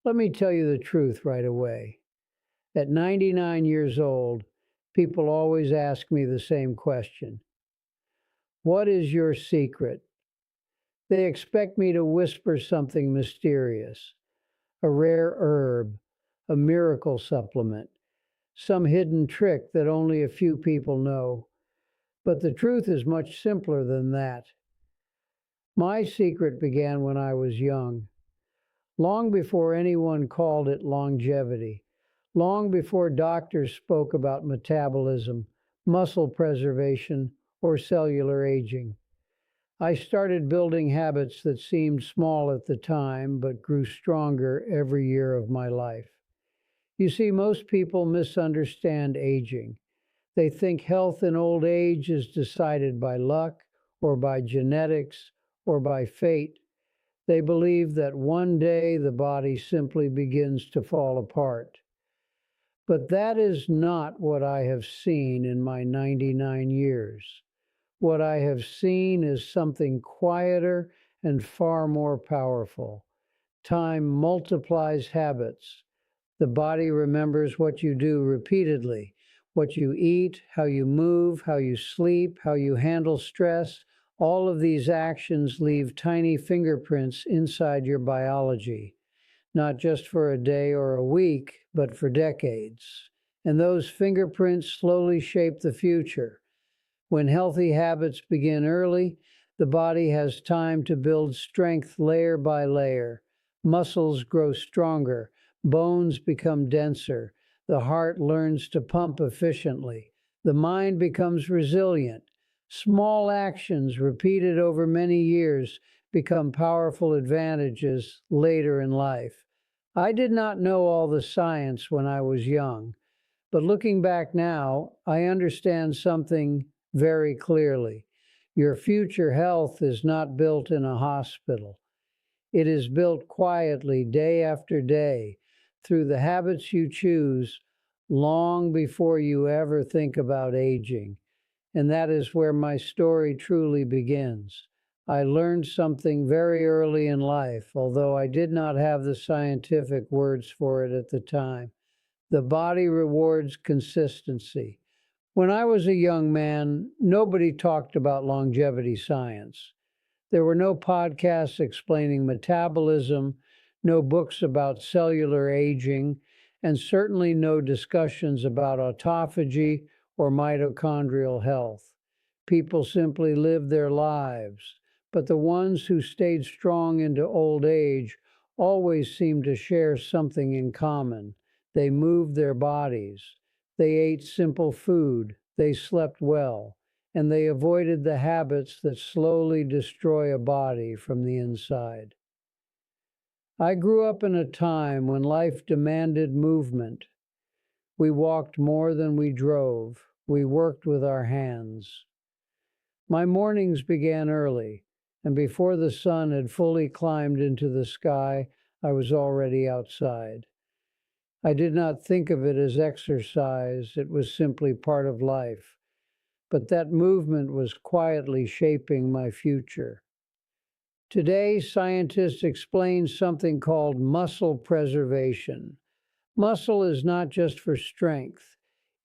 Let me tell you the truth right away. At 99 years old, people always ask me the same question. What is your secret? They expect me to whisper something mysterious, a rare herb, a miracle supplement, some hidden trick that only a few people know. But the truth is much simpler than that. My secret began when I was young, long before anyone called it longevity, long before doctors spoke about metabolism, muscle preservation, or cellular aging. I started building habits that seemed small at the time but grew stronger every year of my life. You see, most people misunderstand aging. They think health in old age is decided by luck or by genetics or by fate. They believe that one day the body simply begins to fall apart. But that is not what I have seen in my 99 years. What I have seen is something quieter and far more powerful. Time multiplies habits. The body remembers what you do repeatedly, what you eat, how you move, how you sleep, how you handle stress. All of these actions leave tiny fingerprints inside your biology, not just for a day or a week, but for decades. And those fingerprints slowly shape the future. When healthy habits begin early, the body has time to build strength layer by layer. Muscles grow stronger, bones become denser, the heart learns to pump efficiently, the mind becomes resilient. Small actions repeated over many years become powerful advantages later in life. I did not know all the science when I was young, but looking back now, I understand something very clearly. Your future health is not built in a hospital. It is built quietly day after day through the habits you choose long before you ever think about aging. And that is where my story truly begins. I learned something very early in life, although I did not have the scientific words for it at the time. The body rewards consistency. When I was a young man, nobody talked about longevity science. There were no podcasts explaining metabolism, no books about cellular aging, and certainly no discussions about autophagy or mitochondrial health. People simply lived their lives, but the ones who stayed strong into old age always seemed to share something in common. They moved their bodies, they ate simple food, they slept well, and they avoided the habits that slowly destroy a body from the inside. I grew up in a time when life demanded movement. We walked more than we drove. We worked with our hands. My mornings began early, and before the sun had fully climbed into the sky, I was already outside. I did not think of it as exercise, it was simply part of life. But that movement was quietly shaping my future. Today, scientists explain something called muscle preservation. Muscle is not just for strength.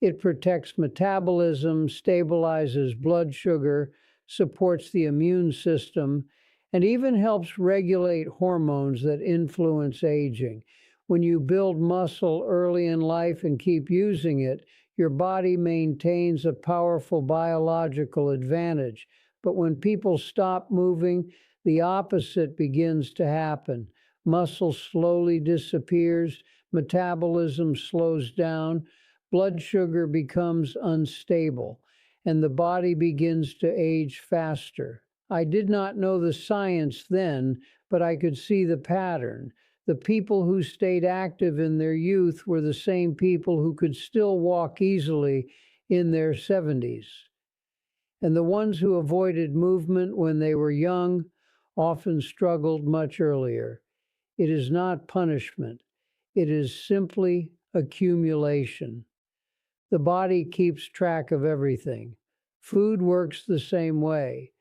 It protects metabolism, stabilizes blood sugar, supports the immune system, and even helps regulate hormones that influence aging. When you build muscle early in life and keep using it, your body maintains a powerful biological advantage. But when people stop moving, the opposite begins to happen. Muscle slowly disappears, metabolism slows down, blood sugar becomes unstable, and the body begins to age faster. I did not know the science then, but I could see the pattern. The people who stayed active in their youth were the same people who could still walk easily in their 70s. And the ones who avoided movement when they were young often struggled much earlier. It is not punishment, it is simply accumulation. The body keeps track of everything. Food works the same way.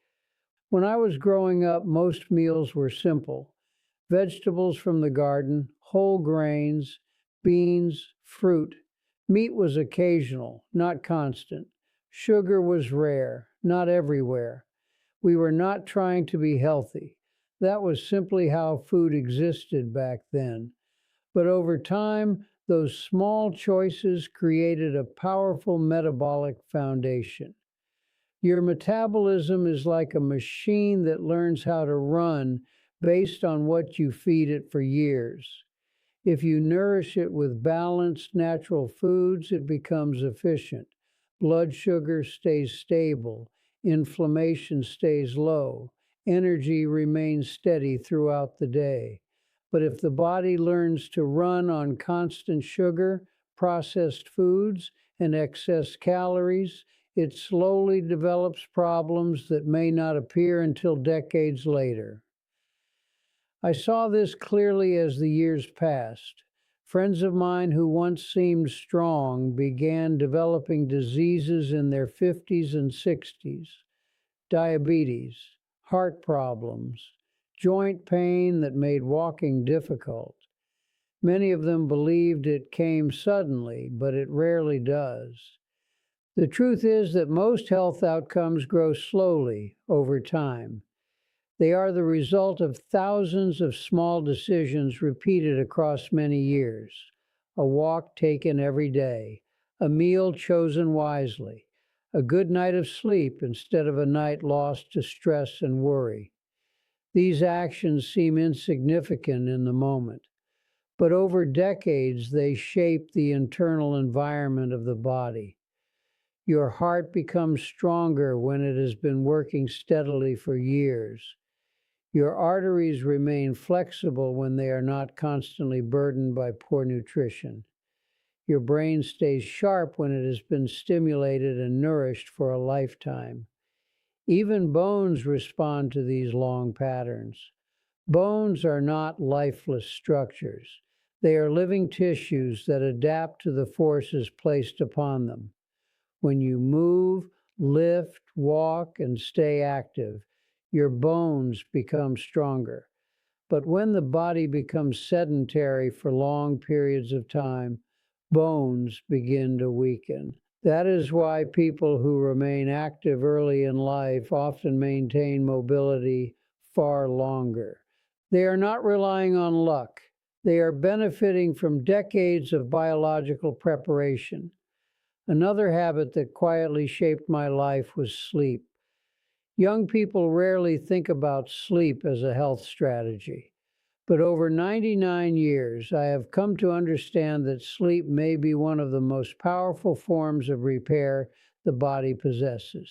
When I was growing up, most meals were simple: vegetables from the garden, whole grains, beans, fruit. Meat was occasional, not constant. Sugar was rare, not everywhere. We were not trying to be healthy. That was simply how food existed back then. But over time, those small choices created a powerful metabolic foundation. Your metabolism is like a machine that learns how to run based on what you feed it for years. If you nourish it with balanced natural foods, it becomes efficient. Blood sugar stays stable, inflammation stays low, energy remains steady throughout the day. But if the body learns to run on constant sugar, processed foods, and excess calories, it slowly develops problems that may not appear until decades later. I saw this clearly as the years passed. Friends of mine who once seemed strong began developing diseases in their 50s and 60s: diabetes, heart problems, joint pain that made walking difficult. Many of them believed it came suddenly, but it rarely does. The truth is that most health outcomes grow slowly over time. They are the result of thousands of small decisions repeated across many years. A walk taken every day, a meal chosen wisely, a good night of sleep instead of a night lost to stress and worry. These actions seem insignificant in the moment, but over decades they shape the internal environment of the body. Your heart becomes stronger when it has been working steadily for years. Your arteries remain flexible when they are not constantly burdened by poor nutrition. Your brain stays sharp when it has been stimulated and nourished for a lifetime. Even bones respond to these long patterns. Bones are not lifeless structures. They are living tissues that adapt to the forces placed upon them. When you move, lift, walk, and stay active, your bones become stronger. But when the body becomes sedentary for long periods of time, bones begin to weaken. That is why people who remain active early in life often maintain mobility far longer. They are not relying on luck. They are benefiting from decades of biological preparation. Another habit that quietly shaped my life was sleep. Young people rarely think about sleep as a health strategy, but over 99 years, I have come to understand that sleep may be one of the most powerful forms of repair the body possesses.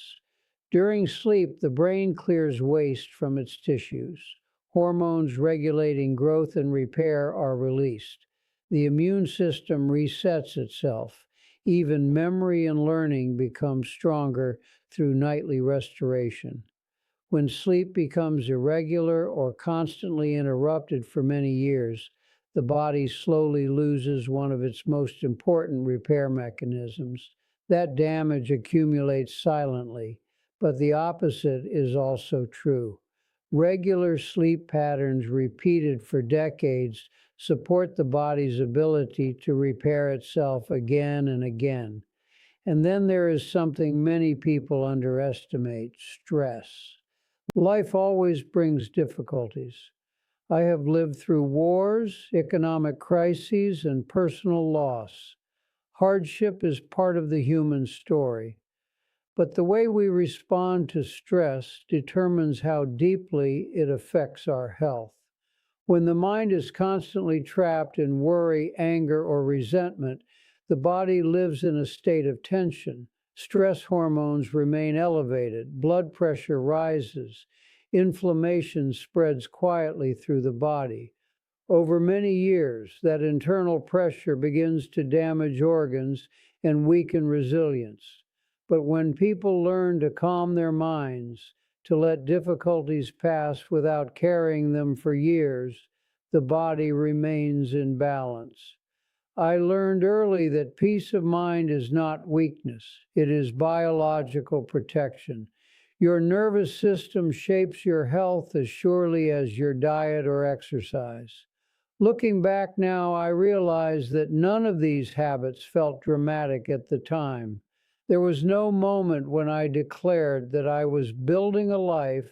During sleep, the brain clears waste from its tissues. Hormones regulating growth and repair are released. The immune system resets itself. Even memory and learning become stronger through nightly restoration. When sleep becomes irregular or constantly interrupted for many years, the body slowly loses one of its most important repair mechanisms. That damage accumulates silently, but the opposite is also true. Regular sleep patterns repeated for decades support the body's ability to repair itself again and again. And then there is something many people underestimate: stress. Life always brings difficulties. I have lived through wars, economic crises, and personal loss. Hardship is part of the human story, but the way we respond to stress determines how deeply it affects our health. When the mind is constantly trapped in worry, anger, or resentment, the body lives in a state of tension. Stress hormones remain elevated, blood pressure rises, inflammation spreads quietly through the body. Over many years, that internal pressure begins to damage organs and weaken resilience. But when people learn to calm their minds, to let difficulties pass without carrying them for years, the body remains in balance. I learned early that peace of mind is not weakness, it is biological protection. Your nervous system shapes your health as surely as your diet or exercise. Looking back now, I realize that none of these habits felt dramatic at the time. There was no moment when I declared that I was building a life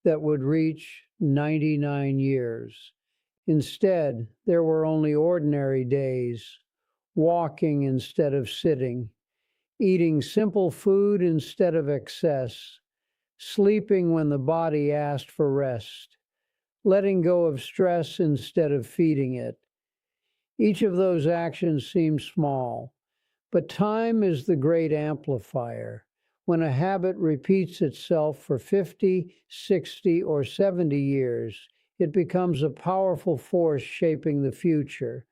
that would reach 99 years. Instead, there were only ordinary days, walking instead of sitting, eating simple food instead of excess, sleeping when the body asked for rest, letting go of stress instead of feeding it. Each of those actions seems small, but time is the great amplifier. When a habit repeats itself for 50, 60, or 70 years, it becomes a powerful force shaping the future.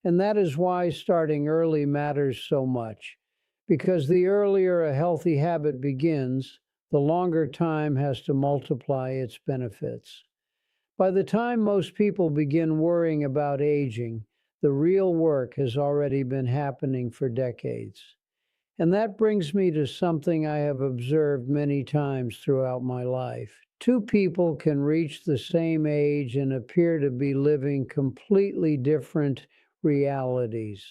And that is why starting early matters so much, because the earlier a healthy habit begins, the longer time has to multiply its benefits. By the time most people begin worrying about aging, the real work has already been happening for decades. And that brings me to something I have observed many times throughout my life. Two people can reach the same age and appear to be living completely different realities.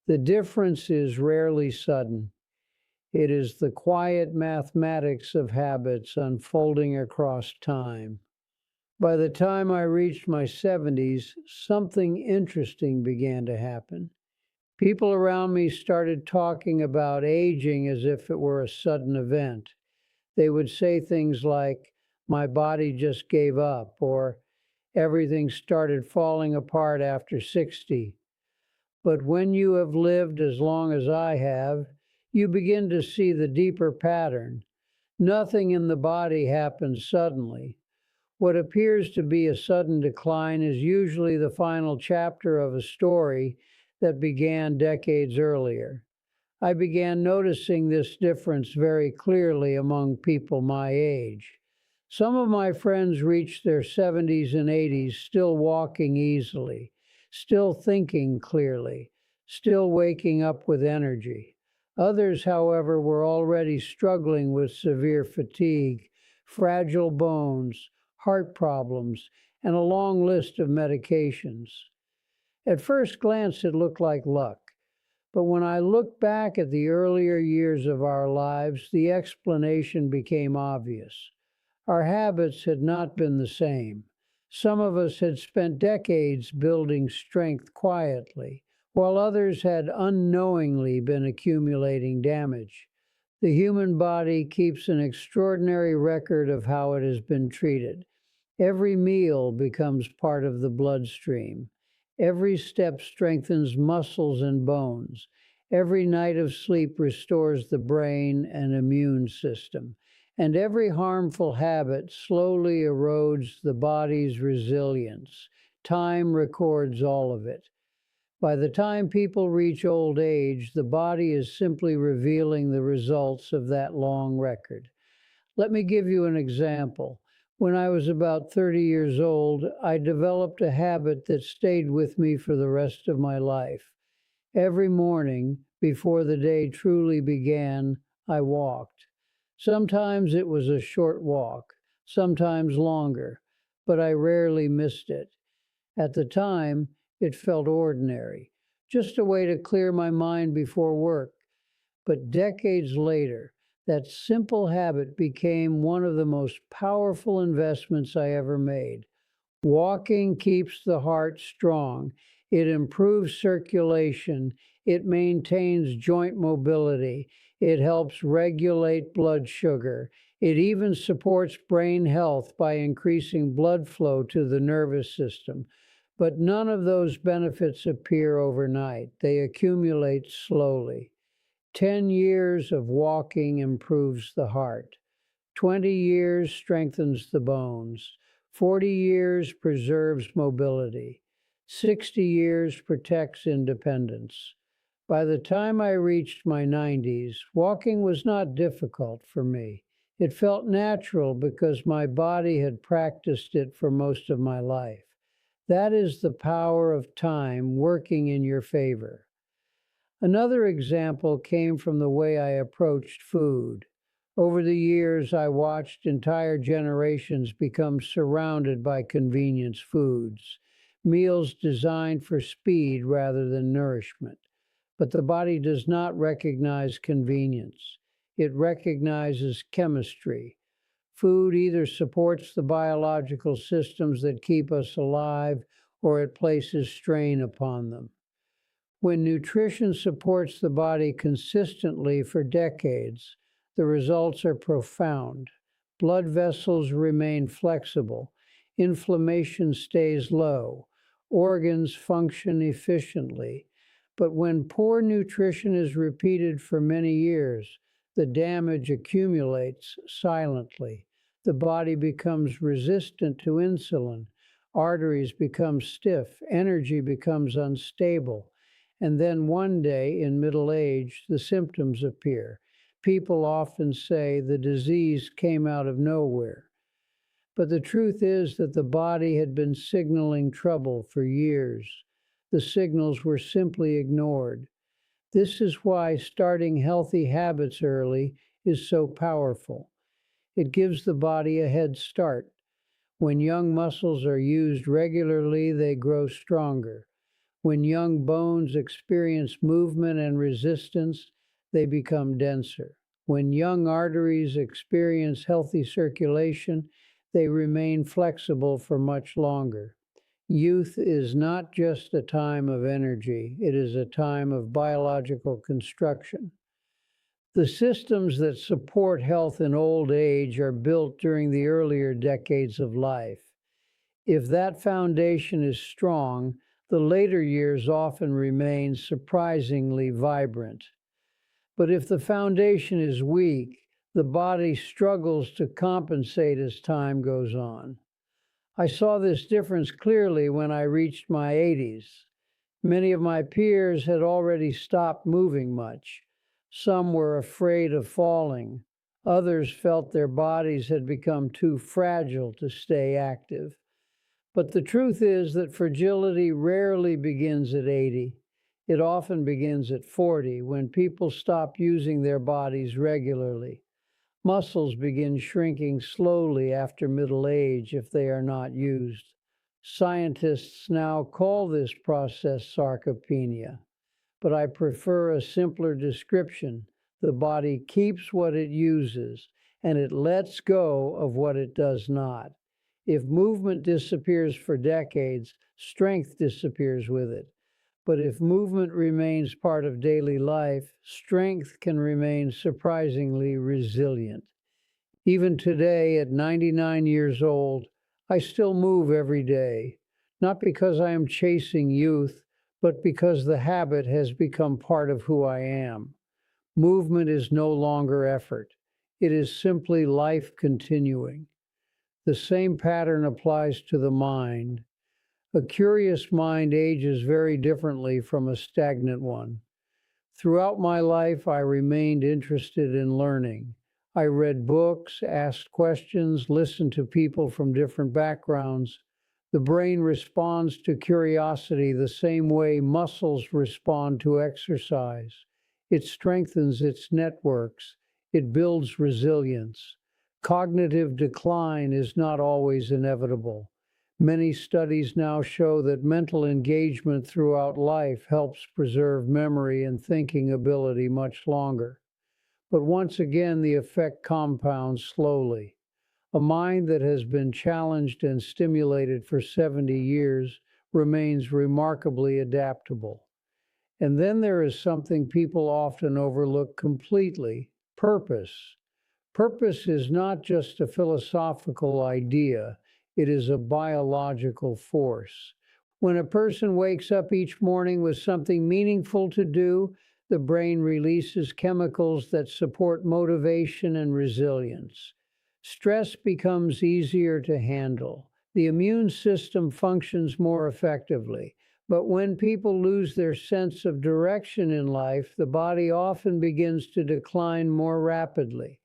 The difference is rarely sudden. It is the quiet mathematics of habits unfolding across time. By the time I reached my 70s, something interesting began to happen. People around me started talking about aging as if it were a sudden event. They would say things like, "My body just gave up," or "Everything started falling apart after 60." But when you have lived as long as I have, you begin to see the deeper pattern. Nothing in the body happens suddenly. What appears to be a sudden decline is usually the final chapter of a story that began decades earlier. I began noticing this difference very clearly among people my age. Some of my friends reached their 70s and 80s still walking easily, still thinking clearly, still waking up with energy. Others, however, were already struggling with severe fatigue, fragile bones, heart problems, and a long list of medications. At first glance, it looked like luck. But when I look back at the earlier years of our lives, the explanation became obvious. Our habits had not been the same. Some of us had spent decades building strength quietly, while others had unknowingly been accumulating damage. The human body keeps an extraordinary record of how it has been treated. Every meal becomes part of the bloodstream. Every step strengthens muscles and bones. Every night of sleep restores the brain and immune system. And every harmful habit slowly erodes the body's resilience. Time records all of it. By the time people reach old age, the body is simply revealing the results of that long record. Let me give you an example. When I was about 30 years old, I developed a habit that stayed with me for the rest of my life. Every morning, before the day truly began, I walked. Sometimes it was a short walk, sometimes longer, but I rarely missed it. At the time, it felt ordinary, just a way to clear my mind before work. But decades later, that simple habit became one of the most powerful investments I ever made. Walking keeps the heart strong. It improves circulation. It maintains joint mobility. It helps regulate blood sugar. It even supports brain health by increasing blood flow to the nervous system. But none of those benefits appear overnight. They accumulate slowly. 10 years of walking improves the heart. 20 years strengthens the bones. 40 years preserves mobility. 60 years protects independence. By the time I reached my 90s, walking was not difficult for me. It felt natural because my body had practiced it for most of my life. That is the power of time working in your favor. Another example came from the way I approached food. Over the years, I watched entire generations become surrounded by convenience foods. meals designed for speed rather than nourishment. But the body does not recognize convenience. It recognizes chemistry. Food either supports the biological systems that keep us alive or it places strain upon them. When nutrition supports the body consistently for decades, the results are profound. Blood vessels remain flexible, inflammation stays low, organs function efficiently. But when poor nutrition is repeated for many years, the damage accumulates silently. The body becomes resistant to insulin, arteries become stiff, energy becomes unstable. And then one day in middle age, the symptoms appear. People often say the disease came out of nowhere. But the truth is that the body had been signaling trouble for years. The signals were simply ignored. This is why starting healthy habits early is so powerful. It gives the body a head start. When young muscles are used regularly, they grow stronger. When young bones experience movement and resistance, they become denser. When young arteries experience healthy circulation, they remain flexible for much longer. Youth is not just a time of energy, it is a time of biological construction. The systems that support health in old age are built during the earlier decades of life. If that foundation is strong, the later years often remain surprisingly vibrant. But if the foundation is weak, the body struggles to compensate as time goes on. I saw this difference clearly when I reached my 80s. Many of my peers had already stopped moving much. Some were afraid of falling. Others felt their bodies had become too fragile to stay active. But the truth is that fragility rarely begins at 80. It often begins at 40 when people stop using their bodies regularly. Muscles begin shrinking slowly after middle age if they are not used. Scientists now call this process sarcopenia, but I prefer a simpler description. The body keeps what it uses, and it lets go of what it does not. If movement disappears for decades, strength disappears with it. But if movement remains part of daily life, strength can remain surprisingly resilient. Even today, at 99 years old, I still move every day, not because I am chasing youth, but because the habit has become part of who I am. Movement is no longer effort. It is simply life continuing. The same pattern applies to the mind. A curious mind ages very differently from a stagnant one. Throughout my life, I remained interested in learning. I read books, asked questions, listened to people from different backgrounds. The brain responds to curiosity the same way muscles respond to exercise. It strengthens its networks. It builds resilience. Cognitive decline is not always inevitable. Many studies now show that mental engagement throughout life helps preserve memory and thinking ability much longer. But once again, the effect compounds slowly. A mind that has been challenged and stimulated for 70 years remains remarkably adaptable. And then there is something people often overlook completely: purpose. Purpose is not just a philosophical idea, it is a biological force. When a person wakes up each morning with something meaningful to do, the brain releases chemicals that support motivation and resilience. Stress becomes easier to handle. The immune system functions more effectively. But when people lose their sense of direction in life, the body often begins to decline more rapidly.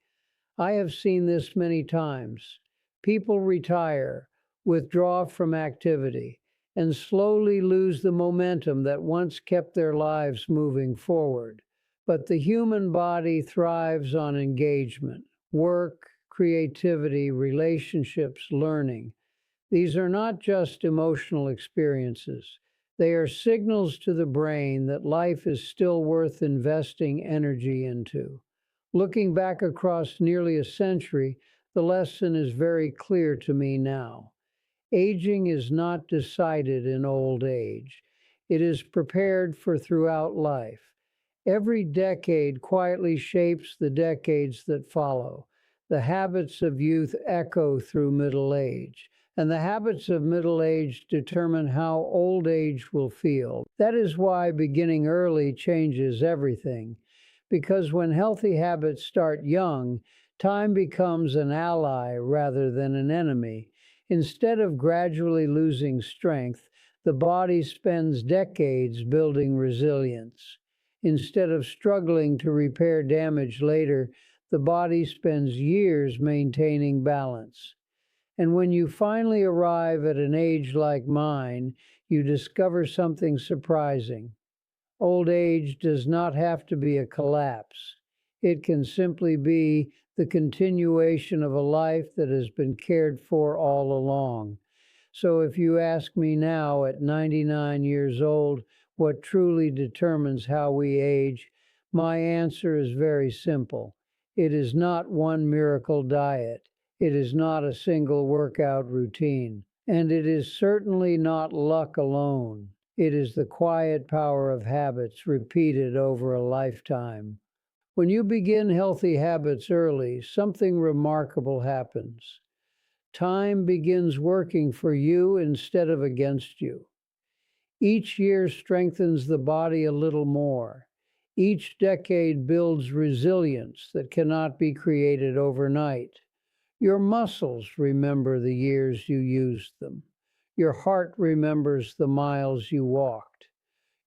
I have seen this many times. People retire, withdraw from activity, and slowly lose the momentum that once kept their lives moving forward. But the human body thrives on engagement, work, creativity, relationships, learning. These are not just emotional experiences. They are signals to the brain that life is still worth investing energy into. Looking back across nearly a century, the lesson is very clear to me now. Aging is not decided in old age. It is prepared for throughout life. Every decade quietly shapes the decades that follow. The habits of youth echo through middle age, and the habits of middle age determine how old age will feel. That is why beginning early changes everything, because when healthy habits start young, time becomes an ally rather than an enemy. Instead of gradually losing strength, the body spends decades building resilience. Instead of struggling to repair damage later, the body spends years maintaining balance. And when you finally arrive at an age like mine, you discover something surprising. Old age does not have to be a collapse. It can simply be the continuation of a life that has been cared for all along. So if you ask me now at 99 years old what truly determines how we age, my answer is very simple. It is not one miracle diet. It is not a single workout routine. And it is certainly not luck alone. It is the quiet power of habits repeated over a lifetime. When you begin healthy habits early, something remarkable happens. Time begins working for you instead of against you. Each year strengthens the body a little more. Each decade builds resilience that cannot be created overnight. Your muscles remember the years you used them. Your heart remembers the miles you walked.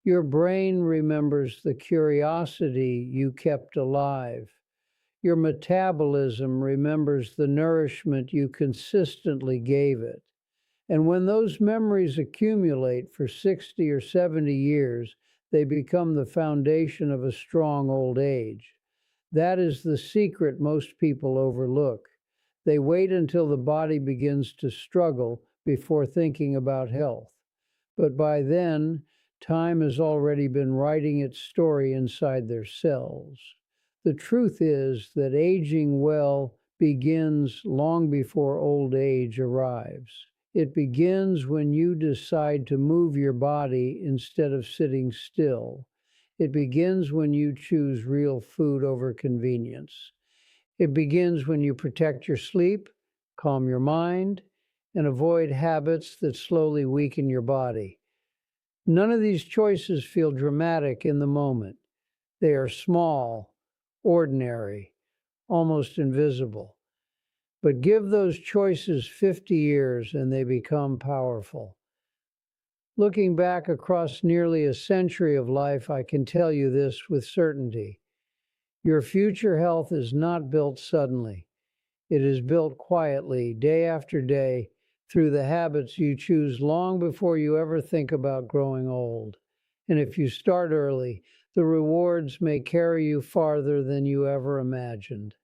Your brain remembers the curiosity you kept alive. Your metabolism remembers the nourishment you consistently gave it. And when those memories accumulate for 60 or 70 years, they become the foundation of a strong old age. That is the secret most people overlook. They wait until the body begins to struggle before thinking about health. But by then, time has already been writing its story inside their cells. The truth is that aging well begins long before old age arrives. It begins when you decide to move your body instead of sitting still. It begins when you choose real food over convenience. It begins when you protect your sleep, calm your mind, and avoid habits that slowly weaken your body. None of these choices feel dramatic in the moment. They are small, ordinary, almost invisible. But give those choices 50 years and they become powerful. Looking back across nearly a century of life, I can tell you this with certainty. Your future health is not built suddenly. It is built quietly, day after day, through the habits you choose long before you ever think about growing old. And if you start early, the rewards may carry you farther than you ever imagined.